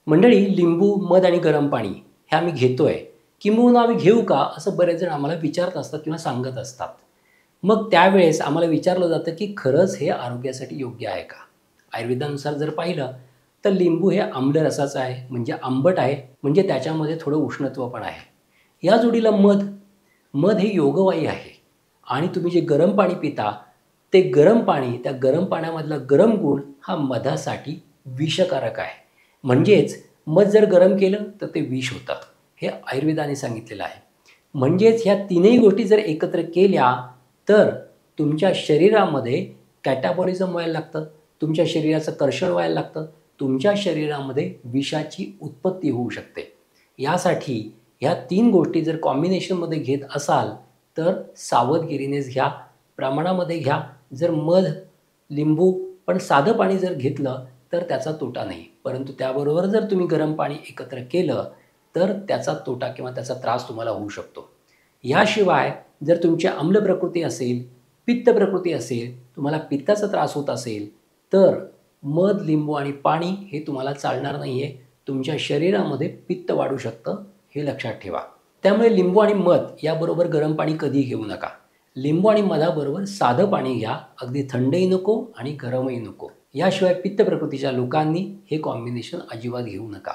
मंडळी, लिंबू, मध आणि गरम पाणी हे आम्ही घेतोय, किंबहुना आम्ही घेऊ का? असं बरेच जण आम्हाला विचारत असतात किंवा सांगत असतात. मग त्यावेळेस आम्हाला विचारलं जातं, की खरंच हे आरोग्यासाठी योग्य आहे का? आयुर्वेदानुसार जर पाहिलं, तर लिंबू हे आम्ल रसाचं आहे, म्हणजे आंबट आहे, म्हणजे त्याच्यामध्ये थोडं उष्णत्व पण आहे. या जोडीला मध, मध हे योगवायू आहे आणि तुम्ही जे गरम पाणी पिता, ते गरम पाणी, त्या गरम पाण्यामधला गरम गुण हा मधासाठी विषकारक आहे. म्हणजेच मध जर गरम केलं तर ते विष होतं. हे आयुर्वेदाने सांगितलेलं आहे. म्हणजेच ह्या तीनही गोष्टी जर एकत्र केल्या तर तुमच्या शरीरामध्ये कॅटाबॉलिझम व्हायला लागतं, तुमच्या शरीराचं कर्षण व्हायला लागतं, तुमच्या शरीरामध्ये विषाची उत्पत्ती होऊ शकते. यासाठी ह्या 3 गोष्टी जर कॉम्बिनेशनमध्ये घेत असाल तर सावधगिरीनेच घ्या, प्रमाणामध्ये घ्या. जर मध, लिंबू पण साधं पाणी जर घेतलं तर त्याचा तोटा नाही. परंतु त्याबरोबर जर तुम्ही गरम पाणी एकत्र केलं तर त्याचा तोटा किंवा त्याचा त्रास तुम्हाला होऊ शकतो. याशिवाय जर तुमची आम्ल प्रकृती असेल, पित्त प्रकृती असेल, तुम्हाला पित्ताचा त्रास होत असेल, तर मध, लिंबू आणि पाणी हे तुम्हाला चालणार नाही आहे. तुमच्या शरीरामध्ये पित्त वाढू शकतं, हे लक्षात ठेवा. त्यामुळे लिंबू आणि मध याबरोबर गरम पाणी कधीही घेऊ नका. लिंबू आणि मधाबरोबर साधं पाणी घ्या, अगदी थंडही नको आणि गरमही नको. याशिवाय पित्त प्रकृतीच्या लोकांनी हे कॉम्बिनेशन अजिबात घेऊ नका.